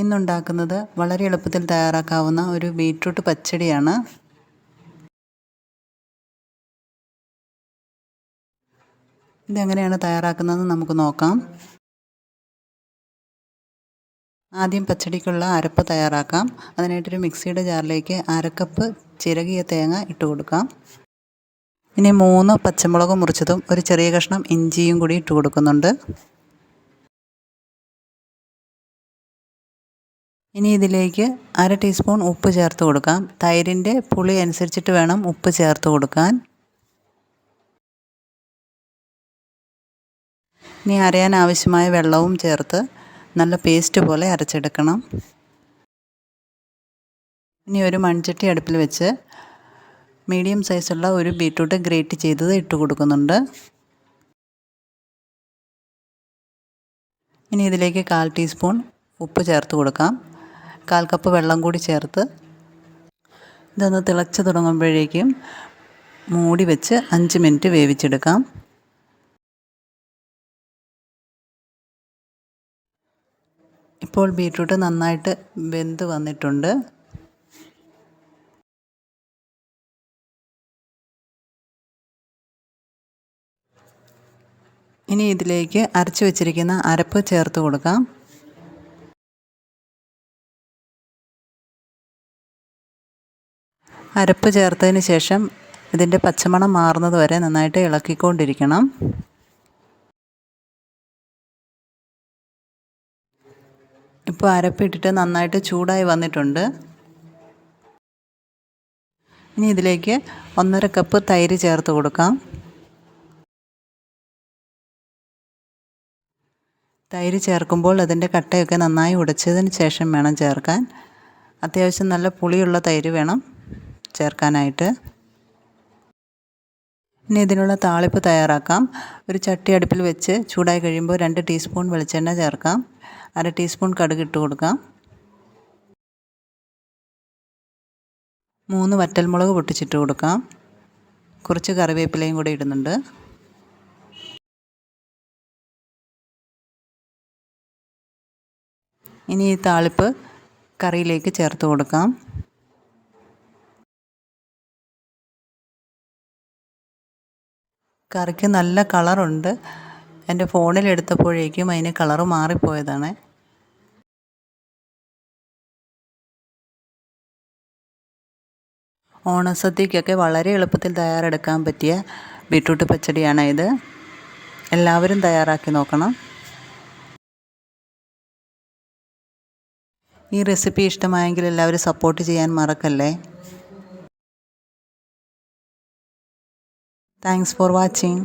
ഇന്നുണ്ടാക്കുന്നത് വളരെ എളുപ്പത്തിൽ തയ്യാറാക്കാവുന്ന ഒരു ബീറ്റ്റൂട്ട് പച്ചടിയാണ്. ഇതെങ്ങനെയാണ് തയ്യാറാക്കുന്നതെന്ന് നമുക്ക് നോക്കാം. ആദ്യം പച്ചടിക്കുള്ള അരപ്പ് തയ്യാറാക്കാം. അതിനായിട്ടൊരു മിക്സിയുടെ ജാറിലേക്ക് 1/2 കപ്പ് ചിരകിയ തേങ്ങ ഇട്ട് കൊടുക്കാം. ഇനി 3 പച്ചമുളക് മുറിച്ചതും ഒരു ചെറിയ കഷ്ണം ഇഞ്ചിയും കൂടി ഇട്ട് കൊടുക്കുന്നുണ്ട്. ഇനി ഇതിലേക്ക് 1/2 ടീസ്പൂൺ ഉപ്പ് ചേർത്ത് കൊടുക്കാം. തൈരിൻ്റെ പുളി അനുസരിച്ചിട്ട് വേണം ഉപ്പ് ചേർത്ത് കൊടുക്കാൻ. ഇനി അരയാൻ ആവശ്യമായ വെള്ളവും ചേർത്ത് നല്ല പേസ്റ്റ് പോലെ അരച്ചെടുക്കണം. ഇനി ഒരു മൺചട്ടി അടുപ്പിൽ വെച്ച് മീഡിയം സൈസുള്ള ഒരു ബീറ്റ്റൂട്ട് ഗ്രേറ്റ് ചെയ്തത് ഇട്ട് കൊടുക്കുന്നുണ്ട്. ഇനി ഇതിലേക്ക് 1/4 ടീസ്പൂൺ ഉപ്പ് ചേർത്ത് കൊടുക്കാം. 1/4 കപ്പ് വെള്ളം കൂടി ചേർത്ത് ഇതൊന്ന് തിളച്ച് തുടങ്ങുമ്പോഴേക്കും മൂടി വെച്ച് 5 മിനിറ്റ് വേവിച്ചെടുക്കാം. ഇപ്പോൾ ബീറ്റ്റൂട്ട് നന്നായിട്ട് വെന്ത് വന്നിട്ടുണ്ട്. ഇനി ഇതിലേക്ക് അരച്ചു വച്ചിരിക്കുന്ന അരപ്പ് ചേർത്ത് കൊടുക്കാം. അരപ്പ് ചേർത്തതിന് ശേഷം ഇതിൻ്റെ പച്ചമണം മാറുന്നത് വരെ നന്നായിട്ട് ഇളക്കിക്കൊണ്ടിരിക്കണം. ഇപ്പോൾ അരപ്പിട്ടിട്ട് നന്നായിട്ട് ചൂടായി വന്നിട്ടുണ്ട്. ഇനി ഇതിലേക്ക് 1/2 കപ്പ് തൈര് ചേർത്ത് കൊടുക്കാം. തൈര് ചേർക്കുമ്പോൾ അതിൻ്റെ കട്ടയൊക്കെ നന്നായി ഉടച്ചതിന് ശേഷം വേണം ചേർക്കാൻ. അത്യാവശ്യം നല്ല പുളിയുള്ള തൈര് വേണം ചേർക്കാനായിട്ട്. ഇനി ഇതിനുള്ള താളിപ്പ് തയ്യാറാക്കാം. ഒരു ചട്ടി അടുപ്പിൽ വെച്ച് ചൂടായി കഴിയുമ്പോൾ 2 ടീസ്പൂൺ വെളിച്ചെണ്ണ ചേർക്കാം. 1/2 ടീസ്പൂൺ കടുക് ഇട്ട് കൊടുക്കാം. 3 വറ്റൽമുളക് പൊട്ടിച്ചിട്ട് കൊടുക്കാം. കുറച്ച് കറിവേപ്പിലയും കൂടി ഇടുന്നുണ്ട്. ഇനി ഈ താളിപ്പ് കറിയിലേക്ക് ചേർത്ത് കൊടുക്കാം. കറിക്ക് നല്ല കളറുണ്ട്. എൻ്റെ ഫോണിൽ എടുത്തപ്പോഴേക്കും അതിന് കളറ് മാറിപ്പോയതാണ്. ഓണസദ്യക്കൊക്കെ വളരെ എളുപ്പത്തിൽ തയ്യാറെടുക്കാൻ പറ്റിയ ബീറ്റ്റൂട്ട് പച്ചടിയാണ് ഇത്. എല്ലാവരും തയ്യാറാക്കി നോക്കണം. ഈ റെസിപ്പി ഇഷ്ടമായെങ്കിൽ എല്ലാവരും സപ്പോർട്ട് ചെയ്യാൻ മറക്കല്ലേ. Thanks for watching.